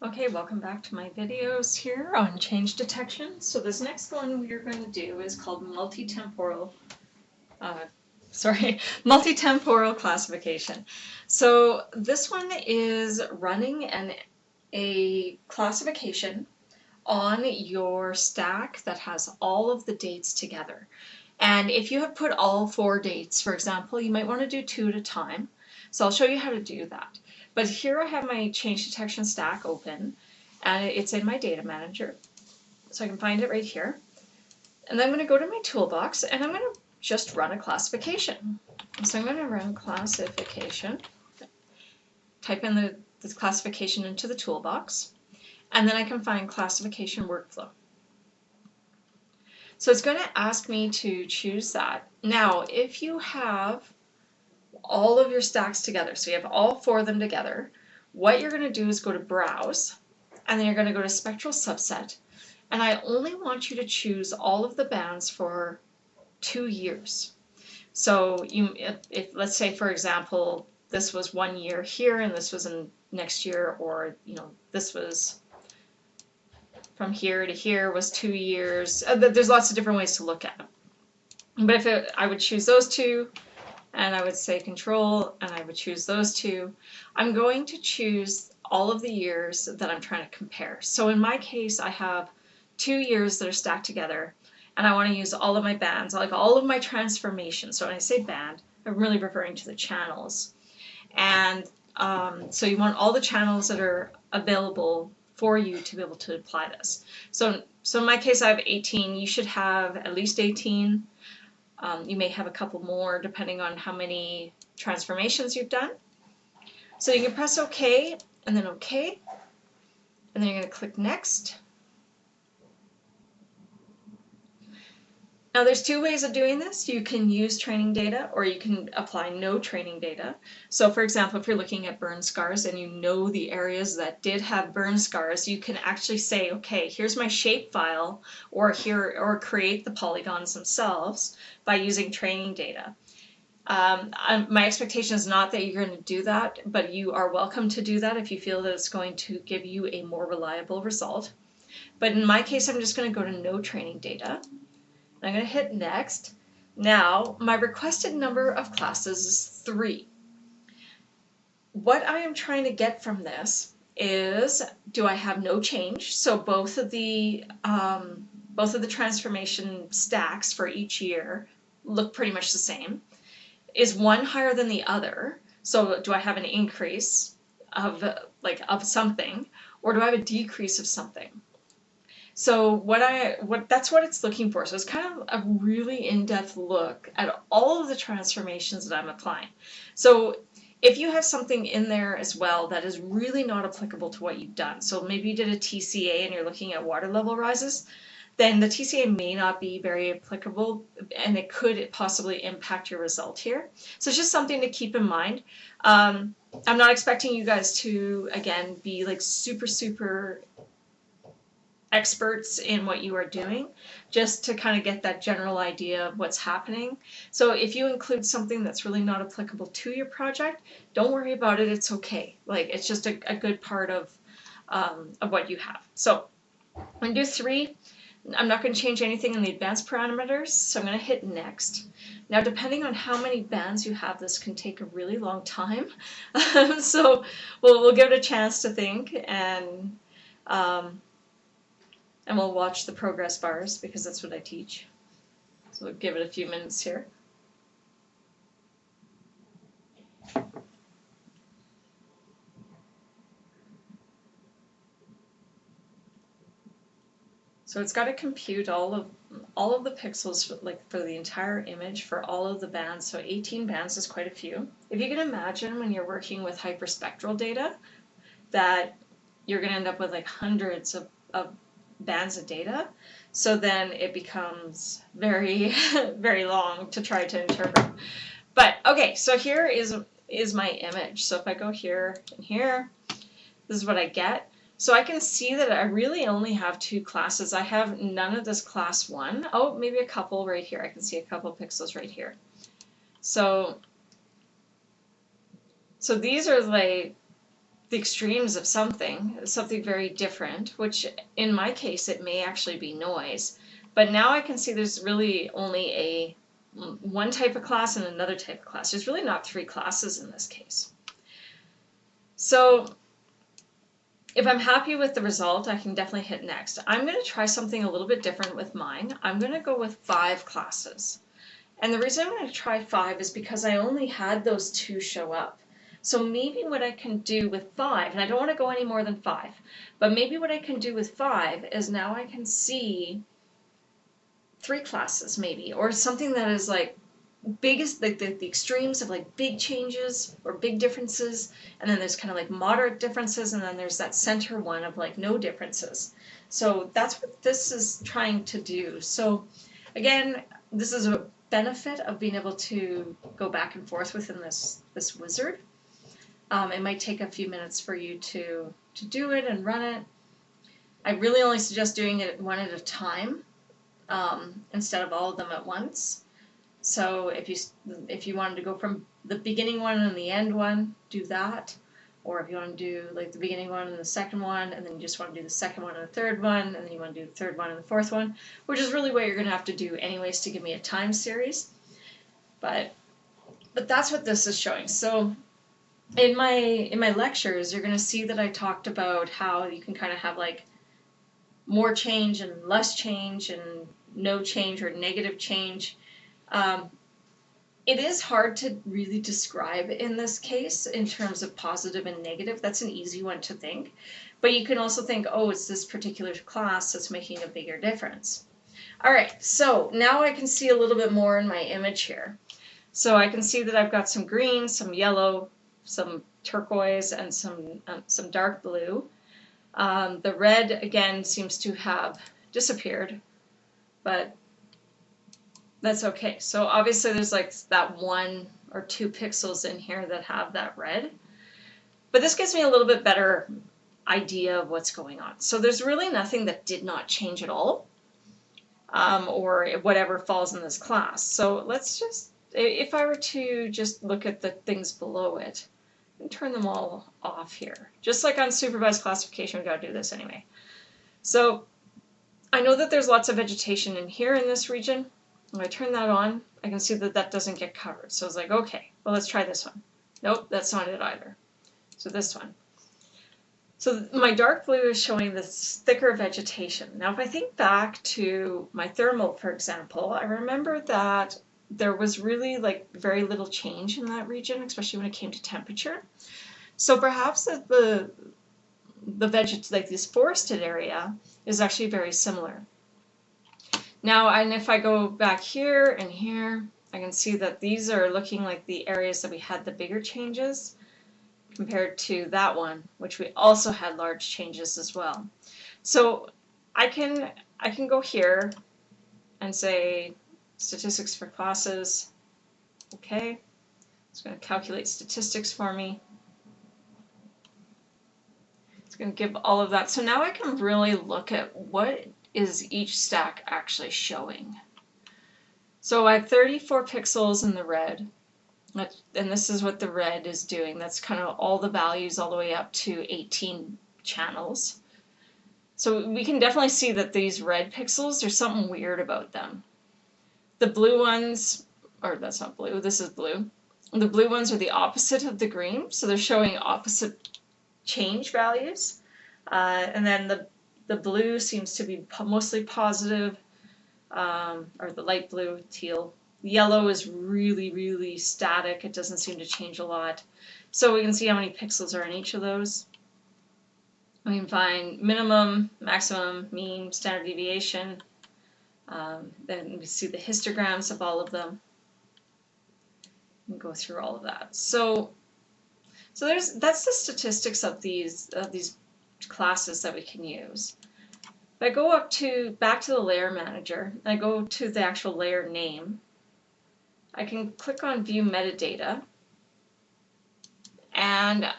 Okay, welcome back to my videos here on change detection. So this next one we're going to do is called multitemporal, uh, multitemporal classification. So this one is running a classification on your stack that has all of the dates together. And if you have put all 4 dates, for example, you might want to do 2 at a time. So I'll show you how to do that. But here I have my change detection stack open, and it's in my data manager. So I can find it right here. And then I'm going to go to my toolbox, and I'm going to just run a classification. So I'm going to run classification, type in the classification into the toolbox, and then I can find classification workflow. So it's going to ask me to choose that. Now, if you have all of your stacks together, so you have all 4 of them together, what you're going to do is go to Browse, and then you're going to go to Spectral Subset, and I only want you to choose all of the bands for 2 years. So if let's say, for example, this was 1 year here, and this was in next year, or this was from here to here was 2 years. There's lots of different ways to look at it. But I would choose those 2, and I would say Control, and I would choose those 2. I'm going to choose all of the years that I'm trying to compare. So in my case, I have 2 years that are stacked together, and I want to use all of my bands, like all of my transformations. So when I say band, I'm really referring to the channels. And so you want all the channels that are available for you to be able to apply this. So in my case, I have 18. You should have at least 18. You may have a couple more depending on how many transformations you've done. So you can press OK, and then OK, and then you're going to click Next. Now there's 2 ways of doing this. You can use training data, or you can apply no training data. So for example, if you're looking at burn scars and you know the areas that did have burn scars, you can actually say, okay, here's my shape file, or create the polygons themselves by using training data. My expectation is not that you're going to do that, but you are welcome to do that if you feel that it's going to give you a more reliable result. But in my case, I'm just going to go to no training data. I'm going to hit Next. Now, my requested number of classes is 3. What I am trying to get from this is, do I have no change? So both of the transformation stacks for each year look pretty much the same. Is one higher than the other? So do I have an increase of something, or do I have a decrease of something? So that's what it's looking for. So it's kind of a really in-depth look at all of the transformations that I'm applying. So if you have something in there as well that is really not applicable to what you've done, so maybe you did a TCA and you're looking at water level rises, then the TCA may not be very applicable, and it could possibly impact your result here. So it's just something to keep in mind. I'm not expecting you guys to, again, be like super experts in what you are doing, just to kind of get that general idea of what's happening. So if you include something that's really not applicable to your project, don't worry about it, it's okay. Like, it's just a good part of what you have. So I'm going to do 3. I'm not going to change anything in the advanced parameters, so I'm going to hit Next. Now, depending on how many bands you have, this can take a really long time. So we'll give it a chance to think, and we'll watch the progress bars, because that's what I teach. So we'll give it a few minutes here. So it's got to compute all of the pixels for the entire image for all of the bands. So 18 bands is quite a few. If you can imagine, when you're working with hyperspectral data, that you're going to end up with like hundreds of bands of data. So then it becomes very, very long to try to interpret. But okay, so here is my image. So if I go here and here, this is what I get. So I can see that I really only have 2 classes. I have none of this class 1. Oh, maybe a couple right here. I can see a couple pixels right here. So these are like the extremes of something very different, which in my case it may actually be noise. But now I can see there's really only one type of class and another type of class. There's really not three classes in this case. So if I'm happy with the result, I can definitely hit next. I'm going to try something a little bit different with mine. I'm going to go with 5 classes. And the reason I'm going to try 5 is because I only had those 2 show up. So maybe what I can do with 5, and I don't want to go any more than 5, but maybe what I can do with 5 is now I can see 3 classes maybe, or something that is like biggest, like the extremes of like big changes or big differences, and then there's kind of like moderate differences, and then there's that center one of like no differences. So that's what this is trying to do. So again, this is a benefit of being able to go back and forth within this wizard. It might take a few minutes for you to do it and run it. I really only suggest doing it one at a time instead of all of them at once. So if you wanted to go from the beginning one and the end one, do that. Or if you want to do like the beginning one and the second one, and then you just want to do the second one and the third one, and then you want to do the third one and the fourth one, which is really what you're going to have to do anyways to give me a time series. But that's what this is showing. So in my lectures, you're going to see that I talked about how you can kind of have like more change and less change and no change or negative change. It is hard to really describe in this case in terms of positive and negative. That's an easy one to think. But you can also think, oh, it's this particular class that's making a bigger difference. All right, so now I can see a little bit more in my image here. So I can see that I've got some green, some yellow, some turquoise, and some dark blue. The red, again, seems to have disappeared, but that's okay. So obviously there's like that 1 or 2 pixels in here that have that red. But this gives me a little bit better idea of what's going on. So there's really nothing that did not change at all, or whatever falls in this class. So let's just, if I were to just look at the things below it, and turn them all off here. Just like on supervised classification, we've got to do this anyway. So I know that there's lots of vegetation in here in this region. When I turn that on, I can see that that doesn't get covered. So I was like, okay, well, let's try this one. Nope, that's not it either. So this one. So my dark blue is showing this thicker vegetation. Now, if I think back to my thermal, for example, I remember that there was really like very little change in that region, especially when it came to temperature. So perhaps that the like this forested area is actually very similar. Now, and if I go back here and here, I can see that these are looking like the areas that we had the bigger changes compared to that one, which we also had large changes as well. So I can go here and say statistics for classes. Okay, it's going to calculate statistics for me. It's going to give all of that. So now I can really look at what is each stack actually showing. So I have 34 pixels in the red, and this is what the red is doing. That's kind of all the values all the way up to 18 channels. So we can definitely see that these red pixels, there's something weird about them. The blue ones, or that's not blue, this is blue. The blue ones are the opposite of the green, so they're showing opposite change values. And then the blue seems to be mostly positive, or the light blue, teal. Yellow is really, really static. It doesn't seem to change a lot. So we can see how many pixels are in each of those. We can find minimum, maximum, mean, standard deviation. Then we see the histograms of all of them. And go through all of that. So that's the statistics of these classes that we can use. If I go back to the layer manager, I go to the actual layer name, I can click on view metadata, and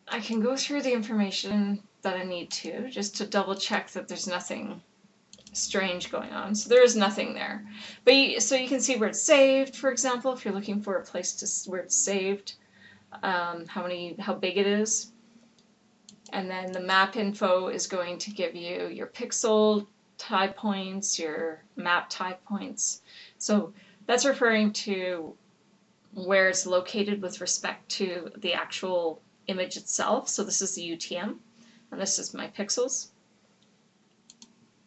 I can go through the information that I need to, just to double check that there's nothing strange going on. So there is nothing there. But so you can see where it's saved, for example, if you're looking for a place where it's saved, how big it is. And then the map info is going to give you your pixel tie points, your map tie points. So that's referring to where it's located with respect to the actual image itself. So this is the UTM, and this is my pixels.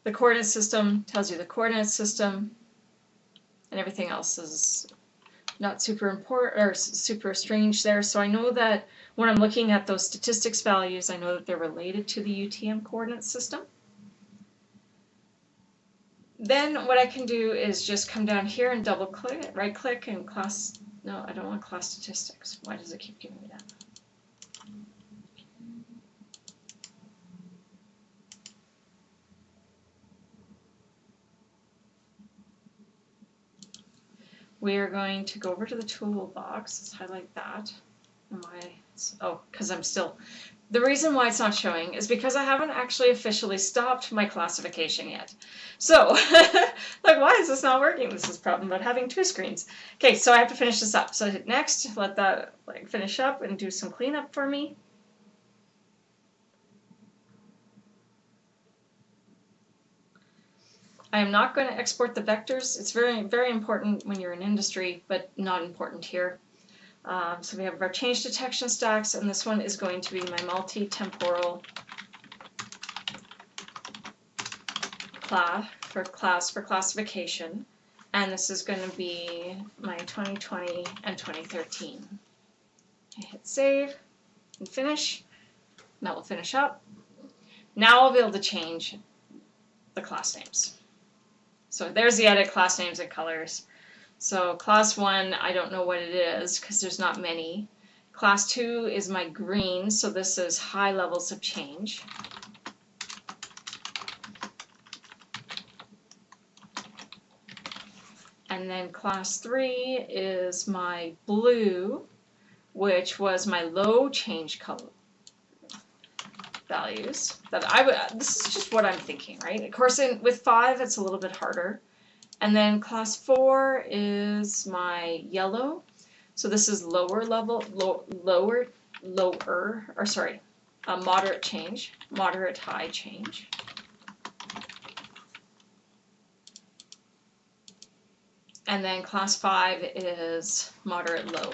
The coordinate system tells you the coordinate system, and everything else is not super important or super strange there. So I know that when I'm looking at those statistics values, I know that they're related to the UTM coordinate system. Then what I can do is just come down here and double click, right click and class, no, I don't want class statistics. Why does it keep giving me that? We are going to go over to the toolbox. Let's highlight that. And why? Oh, because I'm still. The reason why it's not showing is because I haven't actually officially stopped my classification yet. So, like, why is this not working? This is a problem about having two screens. Okay, so I have to finish this up. So I hit next, let that finish up and do some cleanup for me. I am not going to export the vectors. It's very, very important when you're in industry, but not important here. So we have our change detection stacks, and this one is going to be my multi-temporal class for classification, and this is going to be my 2020 and 2013. I hit save and finish, and that will finish up. Now I'll be able to change the class names. So there's the edit class names and colors. So class 1, I don't know what it is because there's not many. Class 2 is my green, so this is high levels of change. And then class 3 is my blue, which was my low change color values. This is just what I'm thinking, right? Of course, with 5, it's a little bit harder. And then class 4 is my yellow. So this is moderate change, moderate high change. And then class 5 is moderate low.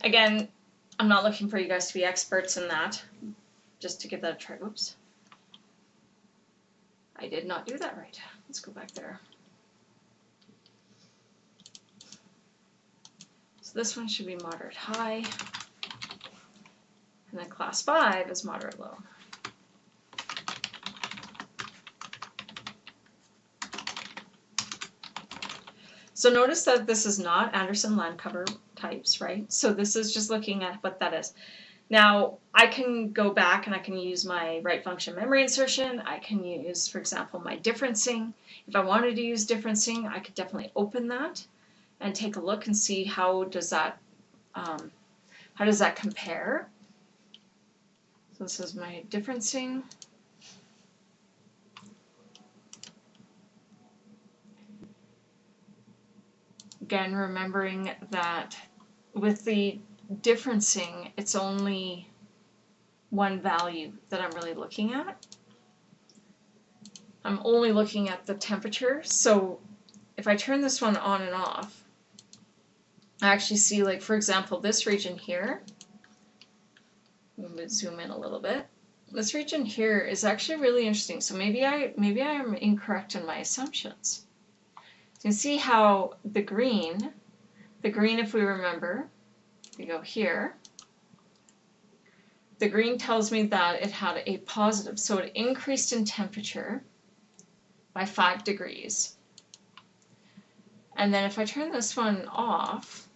Again, I'm not looking for you guys to be experts in that, just to give that a try. Whoops. I did not do that right. Let's go back there. So this one should be moderate high, and then class 5 is moderate low. So notice that this is not Anderson land cover types, right? So this is just looking at what that is. Now, I can go back and I can use my right function memory insertion. I can use, for example, my differencing. If I wanted to use differencing, I could definitely open that and take a look and see how does that compare. So this is my differencing. Again, remembering that with the differencing, it's only one value that I'm really looking at. I'm only looking at the temperature. So if I turn this one on and off, I actually see, like, for example, this region here. I'm going to zoom in a little bit. This region here is actually really interesting. So maybe I am incorrect in my assumptions. So you can see how the green, if we remember, we go here, the green tells me that it had a positive, so it increased in temperature by 5 degrees. And then if I turn this one off,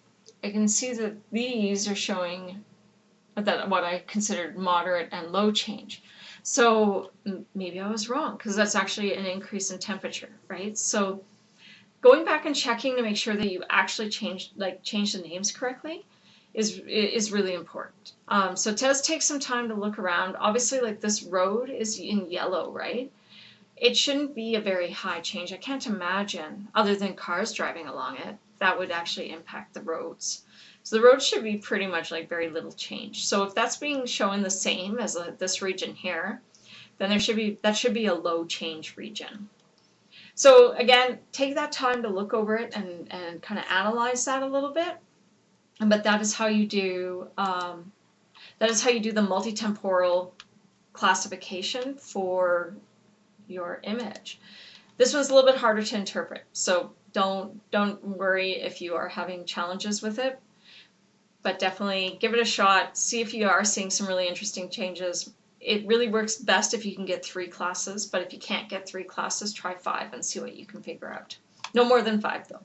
I can see that these are showing that what I considered moderate and low change. So maybe I was wrong, because that's actually an increase in temperature, right? So going back and checking to make sure that you actually change the names correctly is really important. So it does take some time to look around. Obviously, like, this road is in yellow, right? It shouldn't be a very high change. I can't imagine, other than cars driving along it, that would actually impact the roads. So the roads should be pretty much like very little change. So if that's being shown the same as this region here, then that should be a low change region. So again, take that time to look over it and kind of analyze that a little bit. But that is how you do the multitemporal classification for your image. This one's a little bit harder to interpret, so don't worry if you are having challenges with it, but definitely give it a shot. See if you are seeing some really interesting changes. It really works best if you can get 3 classes, but if you can't get 3 classes, try 5 and see what you can figure out. No more than 5 though.